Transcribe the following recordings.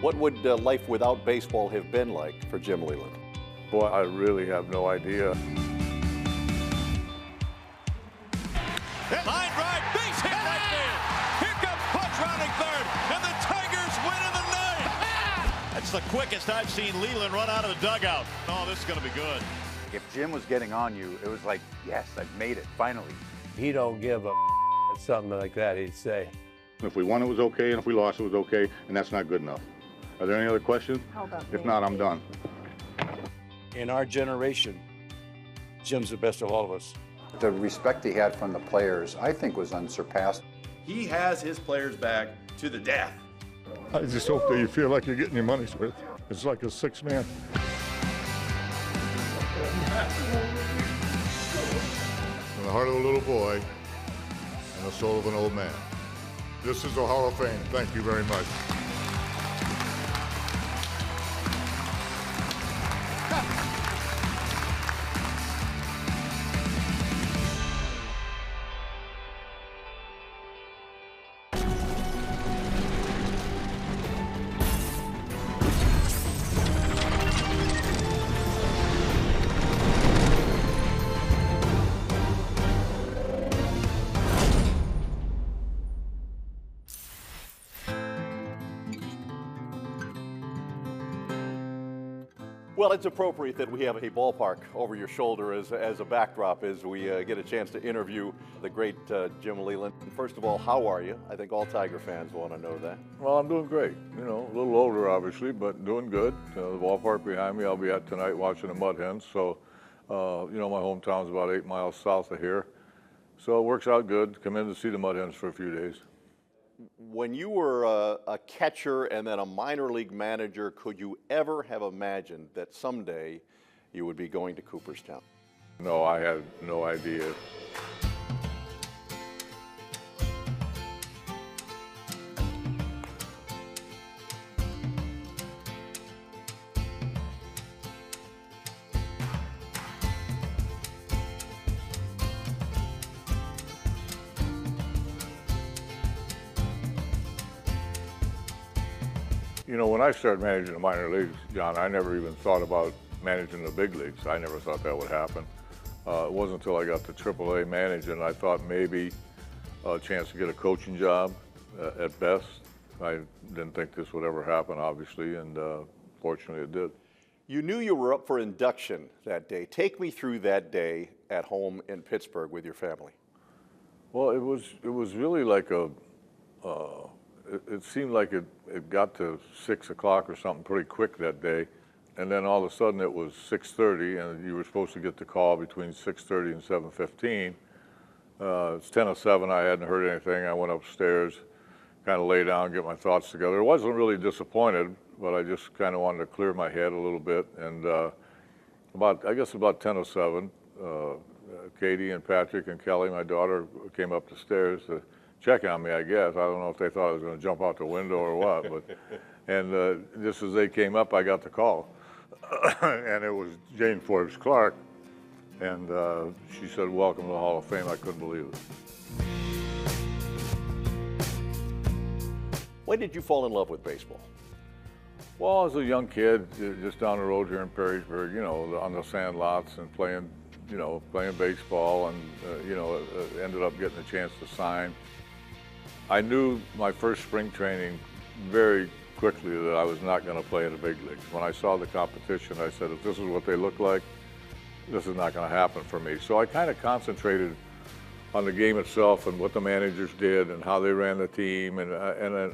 What would life without baseball have been like for Jim Leyland? Boy, I really have no idea. Line drive, base hit right there. Here comes Punch rounding third, and the Tigers win in the ninth. That's the quickest I've seen Leyland run out of the dugout. Oh, this is going to be good. If Jim was getting on you, it was like, yes, I've made it, finally. He don't give a something like that, he'd say. If we won, it was okay, and if we lost, it was okay, and that's not good enough. Are there any other questions? If not, I'm done. In our generation, Jim's the best of all of us. The respect he had from the players, I think, was unsurpassed. He has his players back to the death. I just hope that you feel like you're getting your money's worth. It's like a six-man. From the heart of a little boy and the soul of an old man. This is the Hall of Fame. Thank you very much. Well, it's appropriate that we have a ballpark over your shoulder as a backdrop as we get a chance to interview the great Jim Leyland. First of all, how are you? I think all Tiger fans want to know that. Well, I'm doing great. You know, a little older, obviously, but doing good. The ballpark behind me, I'll be at tonight watching the Mud Hens. So, you know, my hometown's about 8 miles south of here. So it works out good. Come in to see the Mud Hens for a few days. When you were a catcher and then a minor league manager, could you ever have imagined that someday you would be going to Cooperstown? No, I had no idea. You know, when I started managing the minor leagues, John, I never even thought about managing the big leagues. I never thought that would happen. It wasn't until I got to AAA managing, I thought maybe a chance to get a coaching job at best. I didn't think this would ever happen, obviously, and fortunately it did. You knew you were up for induction that day. Take me through that day at home in Pittsburgh with your family. Well, it was really like a, it seemed like it got to 6 o'clock or something pretty quick that day. And then all of a sudden it was 6:30 and you were supposed to get the call between 6:30 and 7:15. It's 10:07, I hadn't heard anything. I went upstairs, kind of lay down, get my thoughts together. I wasn't really disappointed, but I just kind of wanted to clear my head a little bit. And I guess about 10:07, Katie and Patrick and Kelly, my daughter, came up the stairs to check on me, I guess. I don't know if they thought I was going to jump out the window or what, but and just as they came up, I got the call, and it was Jane Forbes Clark, and she said, "Welcome to the Hall of Fame." I couldn't believe it. When did you fall in love with baseball? Well, as a young kid, just down the road here in Perrysburg, you know, on the sand lots and playing baseball, and ended up getting a chance to sign. I knew my first spring training very quickly that I was not going to play in the big leagues. When I saw the competition, I said, if this is what they look like, this is not going to happen for me. So I kind of concentrated on the game itself and what the managers did and how they ran the team and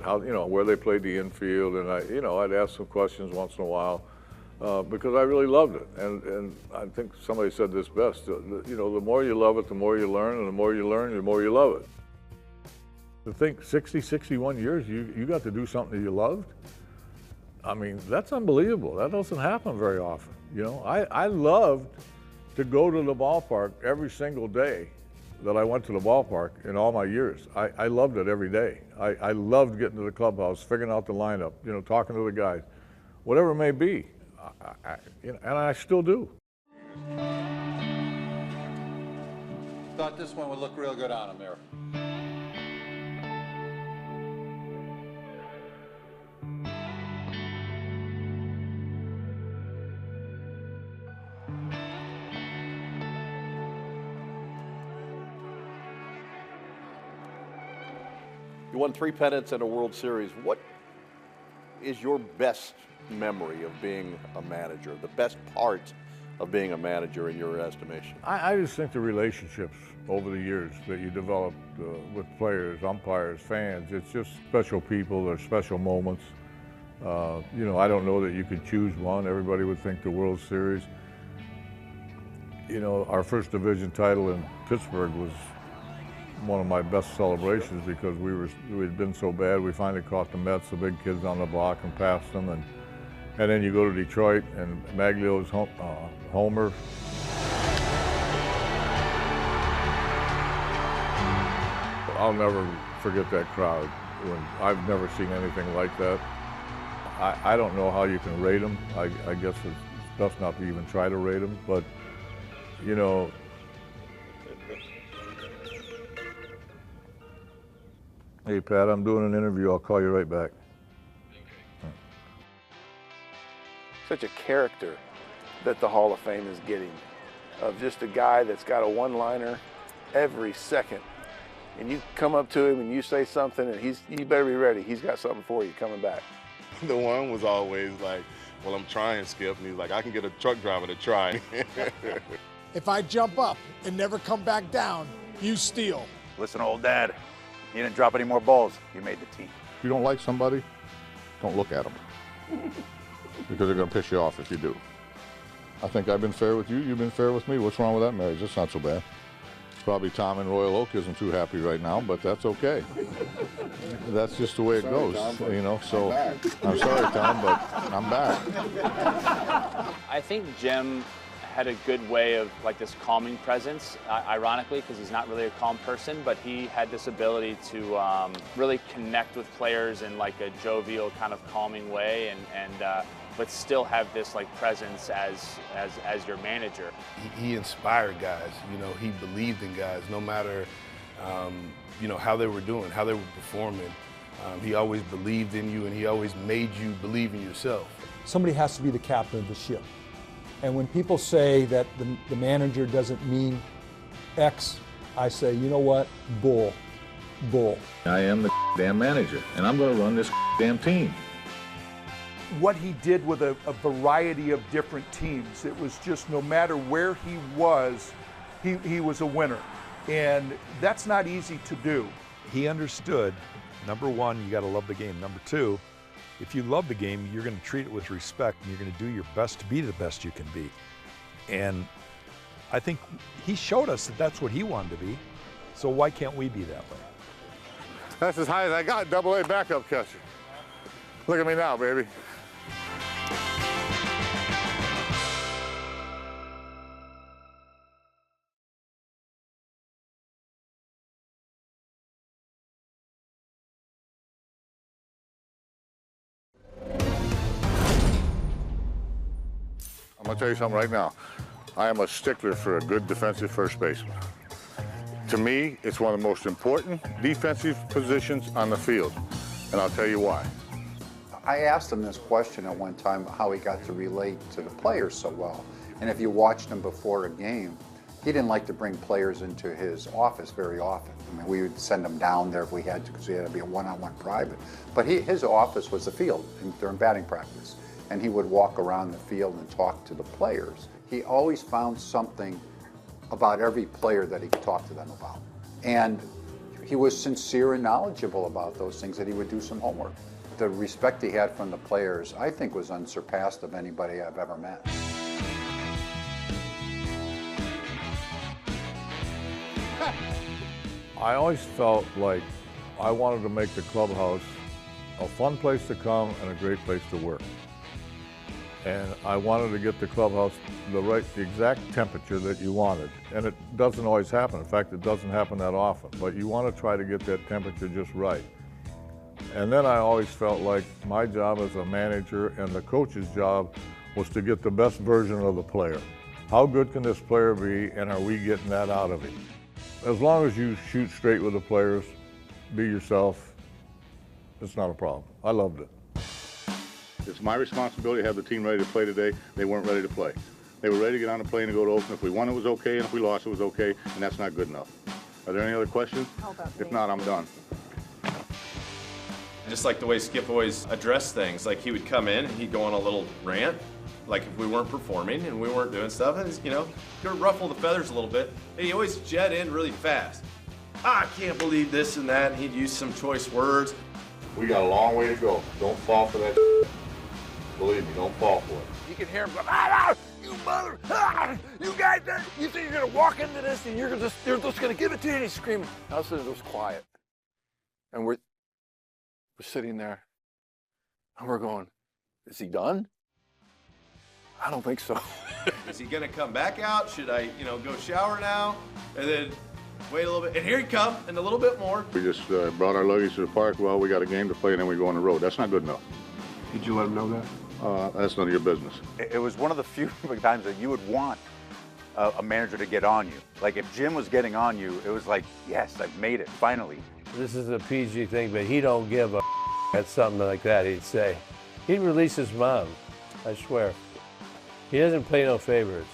how, you know, where they played the infield. And I'd ask some questions once in a while because I really loved it. And I think somebody said this best, you know, the more you love it, the more you learn, and the more you learn, the more you love it. To think 60, 61 years, you got to do something that you loved. I mean, that's unbelievable. That doesn't happen very often. You know, I loved to go to the ballpark every single day that I went to the ballpark in all my years. I loved it every day. I loved getting to the clubhouse, figuring out the lineup, you know, talking to the guys, whatever it may be. And I still do. Thought this one would look real good on him there. You won 3 pennants and a World Series. What is your best memory of being a manager, the best part of being a manager in your estimation? I just think the relationships over the years that you develop with players, umpires, fans, it's just special people, they're special moments. You know, I don't know that you could choose one. Everybody would think the World Series. You know, our first division title in Pittsburgh was one of my best celebrations because we'd been so bad. We finally caught the Mets, the big kids on the block, and passed them. And then you go to Detroit and Maglio's homer. I'll never forget that crowd. I've never seen anything like that. I don't know how you can rate them. I guess it's best not to even try to rate them, but you know, hey Pat, I'm doing an interview. I'll call you right back. Such a character that the Hall of Fame is getting, of just a guy that's got a one-liner every second. And you come up to him and you say something and you better be ready. He's got something for you coming back. The one was always like, well, I'm trying, Skip. And he's like, I can get a truck driver to try. If I jump up and never come back down, you steal. Listen, old dad, you didn't drop any more balls. You made the team. If you don't like somebody, don't look at them because they're going to piss you off if you do. I think I've been fair with you. You've been fair with me. What's wrong with that marriage? That's not so bad. Probably Tom in Royal Oak isn't too happy right now, but that's okay. That's just the way it goes, you know. So I'm sorry, Tom, but I'm back. I think Jim had a good way of like this calming presence, ironically, because he's not really a calm person, but he had this ability to really connect with players in like a jovial kind of calming way, but still have this like presence as your manager. He inspired guys, you know, he believed in guys no matter, you know, how they were doing, how they were performing. He always believed in you and he always made you believe in yourself. Somebody has to be the captain of the ship. And when people say that the manager doesn't mean X, I say, you know what, bull. I am the damn manager and I'm going to run this damn team. What he did with a variety of different teams. It was just no matter where he was a winner. And that's not easy to do. He understood, number one, you got to love the game. Number two, if you love the game, you're going to treat it with respect and you're going to do your best to be the best you can be. And I think he showed us that that's what he wanted to be. So why can't we be that way? That's as high as I got, double-A backup catcher. Look at me now, baby. I'm going to tell you something right now. I am a stickler for a good defensive first baseman. To me, it's one of the most important defensive positions on the field, and I'll tell you why. I asked him this question at one time, how he got to relate to the players so well. And if you watched him before a game, he didn't like to bring players into his office very often. I mean, we would send them down there if we had to, because he had to be a one-on-one private. But his office was the field during batting practice. And he would walk around the field and talk to the players. He always found something about every player that he could talk to them about. And he was sincere and knowledgeable about those things, that he would do some homework. The respect he had from the players, I think, was unsurpassed of anybody I've ever met. I always felt like I wanted to make the clubhouse a fun place to come and a great place to work. And I wanted to get the clubhouse the exact temperature that you wanted. And it doesn't always happen. In fact, it doesn't happen that often. But you want to try to get that temperature just right. And then I always felt like my job as a manager and the coach's job was to get the best version of the player. How good can this player be, and are we getting that out of him? As long as you shoot straight with the players, be yourself, it's not a problem. I loved it. It's my responsibility to have the team ready to play today. They weren't ready to play. They were ready to get on the plane and go to Oakland. If we won, it was okay, and if we lost, it was okay, and that's not good enough. Are there any other questions? If not, I'm done. just like the way Skip always addressed things. Like he would come in and he'd go on a little rant, like if we weren't performing and we weren't doing stuff, and you know, he'd ruffle the feathers a little bit. And he always jet in really fast. I can't believe this and that, and he'd use some choice words. We got a long way to go. Don't fall for that. Believe me, don't fall for it. You can hear him go, ah, you mother, ah, you guys, you think you're gonna walk into this and you're just gonna give it to you, and he's screaming. All of a sudden it was quiet. And we're sitting there and we're going, is he done? I don't think so. Is he gonna come back out? Should I, you know, go shower now? And then wait a little bit, and here he comes, and a little bit more. We just brought our luggage to the park. Well, we got a game to play, and then we go on the road. That's not good enough. Did you let him know that? That's none of your business. It was one of the few times that you would want a manager to get on you. Like if Jim was getting on you, it was like, yes, I've made it, finally. This is a PG thing, but he don't give a at something like that, he'd say. He'd release his mom, I swear. He doesn't play no favorites.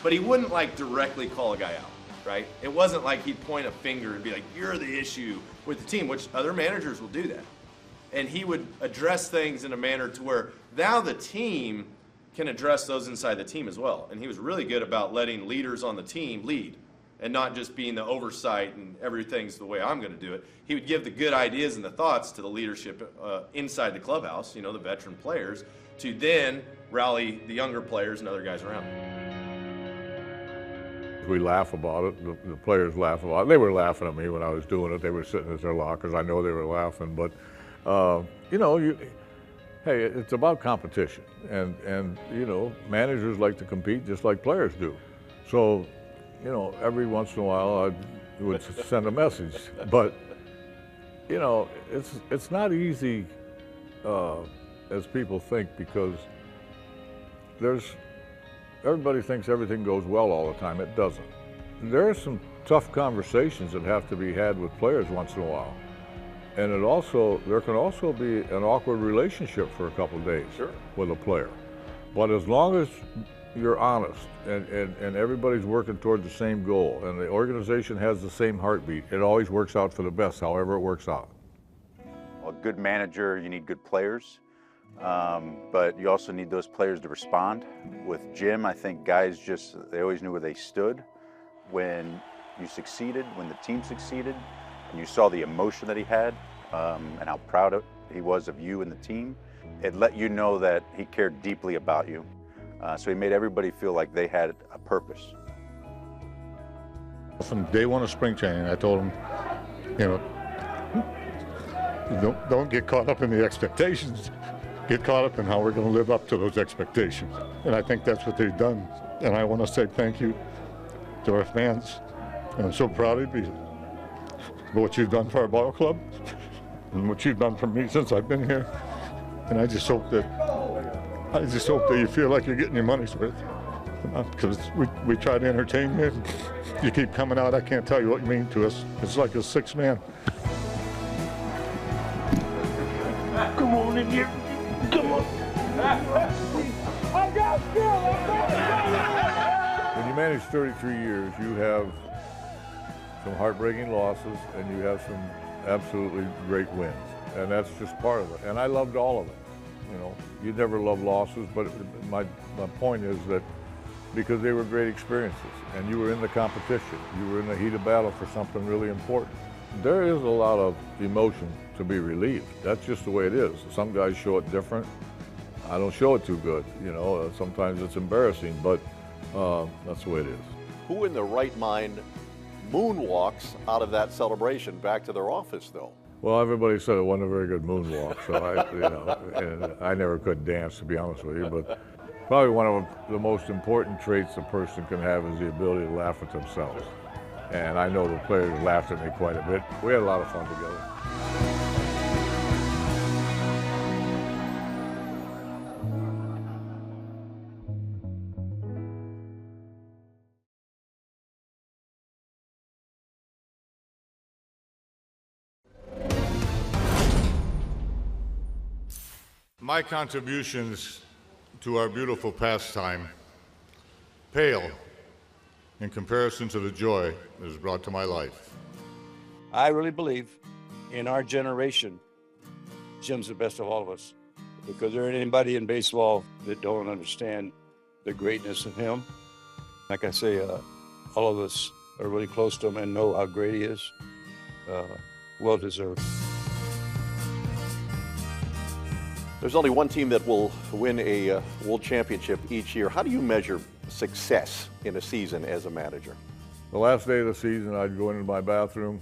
But he wouldn't like directly call a guy out, right? It wasn't like he'd point a finger and be like, you're the issue with the team, which other managers will do that. And he would address things in a manner to where now the team can address those inside the team as well. And he was really good about letting leaders on the team lead and not just being the oversight and everything's the way I'm going to do it. He would give the good ideas and the thoughts to the leadership inside the clubhouse, you know, the veteran players, to then rally the younger players and other guys around. We laugh about it. The players laugh about it. They were laughing at me when I was doing it. They were sitting at their lockers. I know they were laughing, but you know, hey, it's about competition, and you know, managers like to compete just like players do. So, you know, every once in a while I would send a message, but you know, it's not easy as people think, because everybody thinks everything goes well all the time. It doesn't. There are some tough conversations that have to be had with players once in a while. And there can also be an awkward relationship for a couple of days with a player. But as long as you're honest and everybody's working towards the same goal and the organization has the same heartbeat, it always works out for the best, however it works out. A good manager, you need good players, but you also need those players to respond. With Jim, I think guys they always knew where they stood when you succeeded, when the team succeeded, and you saw the emotion that he had and how proud he was of you and the team. It let you know that he cared deeply about you. So he made everybody feel like they had a purpose. From day one of spring training, I told him, you know, don't get caught up in the expectations. Get caught up in how we're going to live up to those expectations. And I think that's what they've done. And I want to say thank you to our fans. And I'm so proud of you for what you've done for our ball club and what you've done for me since I've been here. And I just hope that you feel like you're getting your money's worth. Because we try to entertain you. You keep coming out. I can't tell you what you mean to us. It's like a sixth man. Come on in here. Come on. I got When you manage 33 years, you have some heartbreaking losses and you have some absolutely great wins. And that's just part of it. And I loved all of it. You know, you never love losses, but my point is that because they were great experiences and you were in the competition, you were in the heat of battle for something really important. There is a lot of emotion to be relieved. That's just the way it is. Some guys show it different. I don't show it too good, you know. Sometimes it's embarrassing, but that's the way it is. Who in their right mind moonwalks out of that celebration back to their office, though? Well, everybody said it wasn't a very good moonwalk, so and I never could dance, to be honest with you, but probably one of the most important traits a person can have is the ability to laugh at themselves. And I know the players laughed at me quite a bit. We had a lot of fun together. My contributions to our beautiful pastime pale in comparison to the joy that is brought to my life. I really believe in our generation, Jim's the best of all of us, because there ain't anybody in baseball that don't understand the greatness of him. Like I say, all of us are really close to him and know how great he is. Well deserved. There's only one team that will win a world championship each year. How do you measure success in a season as a manager? The last day of the season, I'd go into my bathroom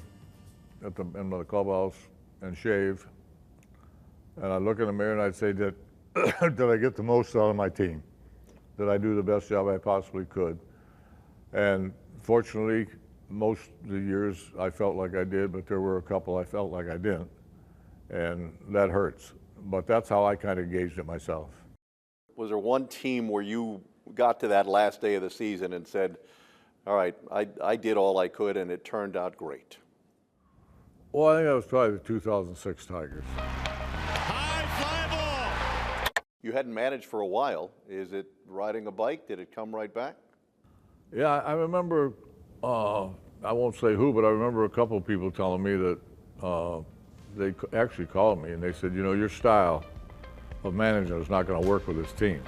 in the clubhouse and shave. And I'd look in the mirror and I'd say, did I get the most out of my team? Did I do the best job I possibly could? And fortunately, most of the years I felt like I did, but there were a couple I felt like I didn't. And that hurts. But that's how I kind of gauged it myself. Was there one team where you got to that last day of the season and said, all right, I did all I could and it turned out great? Well, I think that was probably the 2006 Tigers. You hadn't managed for a while. Is it riding a bike? Did it come right back? Yeah, I remember, I won't say who, but I remember a couple of people telling me that they actually called me and they said, you know, your style of managing is not going to work with this team.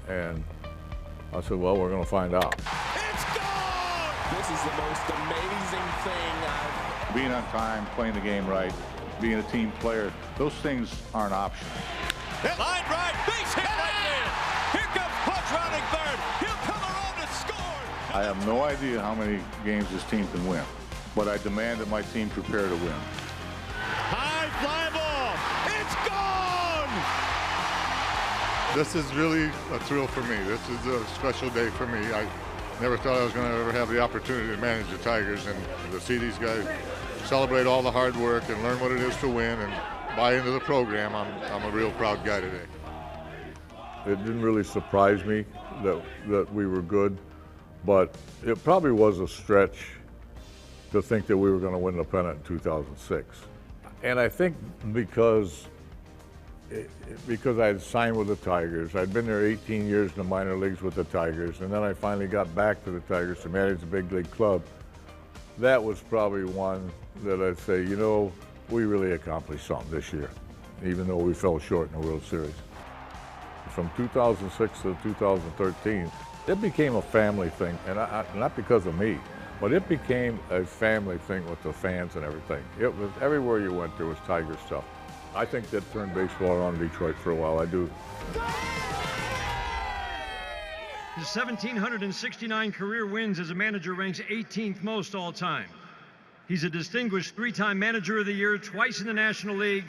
And I said, well, we're going to find out. It's gone! This is the most amazing thing I've... Being on time, playing the game right, being a team player, those things aren't optional. Line drive, base hit right there. Here comes Pudge rounding third. He'll come around to score. I have no idea how many games this team can win, but I demand that my team prepare to win. High fly ball. It's gone. This is really a thrill for me. This is a special day for me. I never thought I was going to ever have the opportunity to manage the Tigers, and to see these guys celebrate all the hard work and learn what it is to win and buy into the program, I'm a real proud guy today. It didn't really surprise me that we were good, but it probably was a stretch to think that we were going to win the pennant in 2006. And I think because I had signed with the Tigers, I'd been there 18 years in the minor leagues with the Tigers, and then I finally got back to the Tigers to manage the big league club. That was probably one that I'd say, you know, we really accomplished something this year, even though we fell short in the World Series. From 2006 to 2013, it became a family thing, and not because of me, but it became a family thing with the fans and everything. It was everywhere you went, there was Tiger stuff. I think that turned baseball around in Detroit for a while. I do. His 1,769 career wins as a manager ranks 18th most all time. He's a distinguished three-time Manager of the Year, twice in the National League,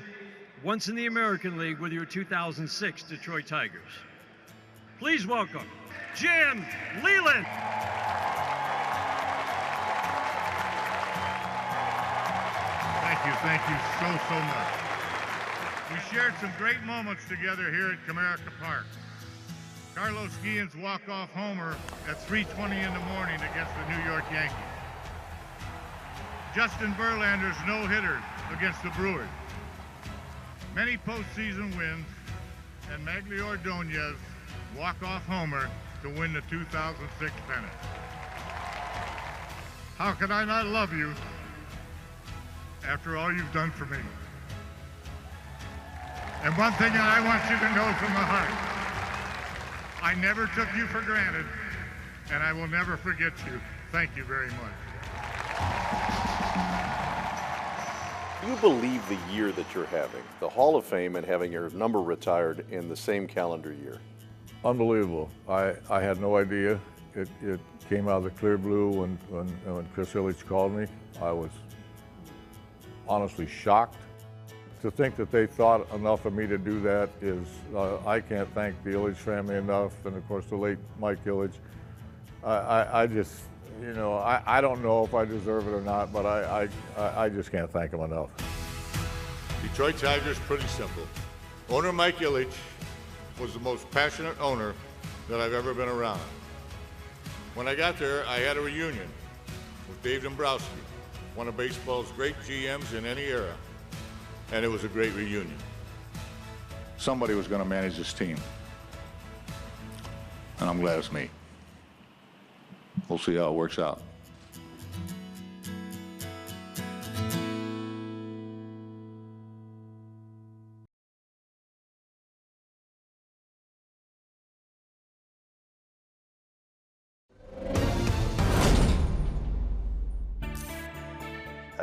once in the American League with your 2006 Detroit Tigers. Please welcome Jim Leyland. Thank you so much. We shared some great moments together here at Comerica Park. Carlos Guillen's walk-off homer at 3:20 in the morning against the New York Yankees. Justin Verlander's no-hitter against the Brewers. Many postseason wins, and Magglio Ordonez's walk-off homer to win the 2006 pennant. How could I not love you after all you've done for me? And one thing that I want you to know from the heart, I never took you for granted, and I will never forget you. Thank you very much. Do you believe the year that you're having, the Hall of Fame and having your number retired in the same calendar year? Unbelievable. I had no idea. It came out of the clear blue when Chris Ilitch called me. I was honestly shocked. To think that they thought enough of me to do that is, I can't thank the Ilitch family enough, and of course the late Mike Ilitch. I just, you know, I don't know if I deserve it or not, but I just can't thank them enough. Detroit Tigers, pretty simple. Owner Mike Ilitch was the most passionate owner that I've ever been around. When I got there, I had a reunion with Dave Dombrowski, one of baseball's great GMs in any era. And it was a great reunion. Somebody was going to manage this team. And I'm glad it's me. We'll see how it works out.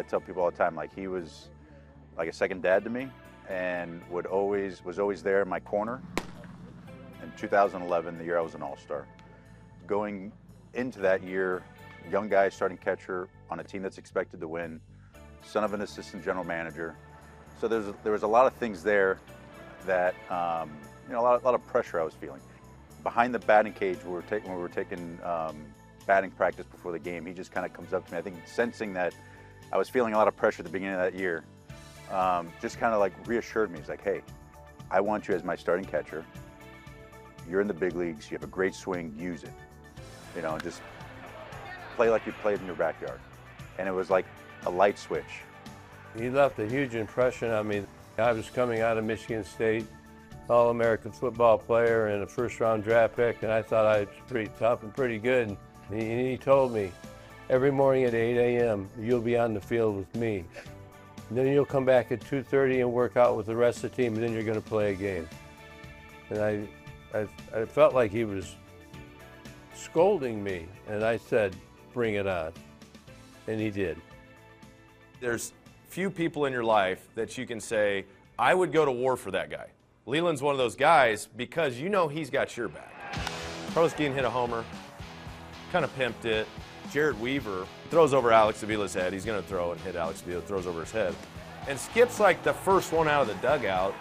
I tell people all the time, like he was like a second dad to me, and was always there in my corner. In 2011, the year I was an All-Star, going into that year, young guy starting catcher on a team that's expected to win, son of an assistant general manager. So there was a lot of things there that you know, a lot of pressure I was feeling. Behind the batting cage, when we were taking batting practice before the game, he just kind of comes up to me. I think sensing that I was feeling a lot of pressure at the beginning of that year, just kind of like reassured me. He's like, hey, I want you as my starting catcher. You're in the big leagues. You have a great swing. Use it. You know, just play like you played in your backyard. And it was like a light switch. He left a huge impression on me. I was coming out of Michigan State, All-American football player and a first-round draft pick, and I thought I was pretty tough and pretty good. And he told me, every morning at 8 a.m., you'll be on the field with me. And then you'll come back at 2:30 and work out with the rest of the team, and then you're going to play a game. And I felt like he was scolding me, and I said, bring it on. And he did. There's few people in your life that you can say, I would go to war for that guy. Leyland's one of those guys because you know he's got your back. Carlos Guillen hit a homer, kind of pimped it. Jared Weaver throws over Alex Avila's head. He's going to throw and hit Alex Avila, throws over his head. And Skip's like the first one out of the dugout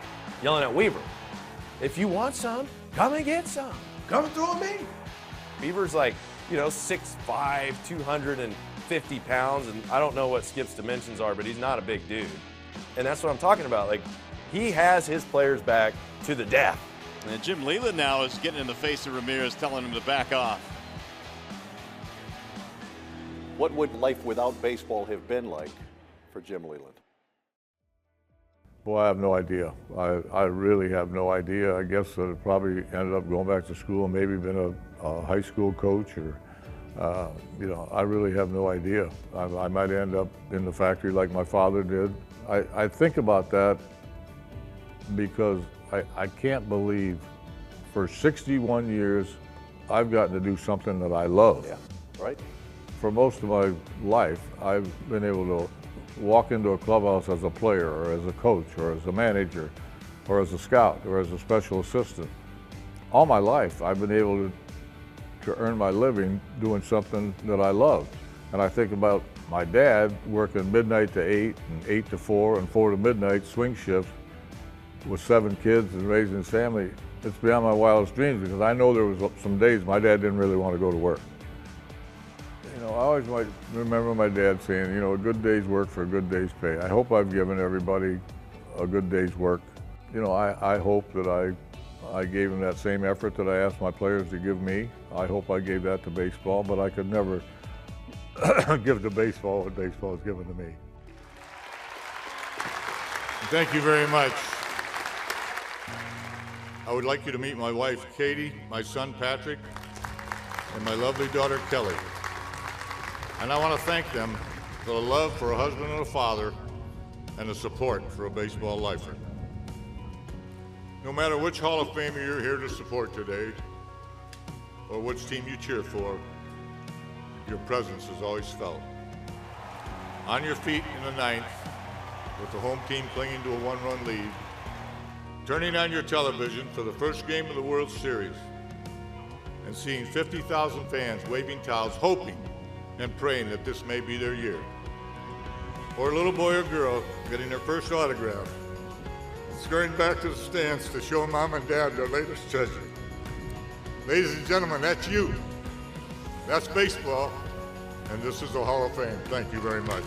yelling at Weaver, if you want some, come and get some. Come and throw me. Weaver's like, you know, 6'5", 250 pounds, and I don't know what Skip's dimensions are, but he's not a big dude. And that's what I'm talking about. Like, he has his players back to the death. And Jim Leyland now is getting in the face of Ramirez, telling him to back off. What would life without baseball have been like for Jim Leyland? Boy, I have no idea. I really have no idea. I guess I'd probably ended up going back to school and maybe been a high school coach or, you know, I really have no idea. I might end up in the factory like my father did. I think about that because I can't believe for 61 years I've gotten to do something that I love. Yeah, right. For most of my life, I've been able to walk into a clubhouse as a player or as a coach or as a manager or as a scout or as a special assistant. All my life, I've been able to earn my living doing something that I love. And I think about my dad working midnight to 8 and 8 to 4 and 4 to midnight swing shifts with 7 kids and raising his family. It's beyond my wildest dreams because I know there was some days my dad didn't really want to go to work. You know, I always might remember my dad saying, you know, a good day's work for a good day's pay. I hope I've given everybody a good day's work. You know, I hope that I gave him that same effort that I asked my players to give me. I hope I gave that to baseball, but I could never give to baseball what baseball has given to me. Thank you very much. I would like you to meet my wife, Katie, my son, Patrick, and my lovely daughter, Kelly. And I want to thank them for the love for a husband and a father and the support for a baseball lifer. No matter which Hall of Famer you're here to support today, or which team you cheer for, your presence is always felt. On your feet in the ninth, with the home team clinging to a one-run lead, turning on your television for the first game of the World Series, and seeing 50,000 fans waving towels, hoping and praying that this may be their year. Or a little boy or girl getting their first autograph, scurrying back to the stands to show mom and dad their latest treasure. Ladies and gentlemen, that's you. That's baseball, and this is the Hall of Fame. Thank you very much.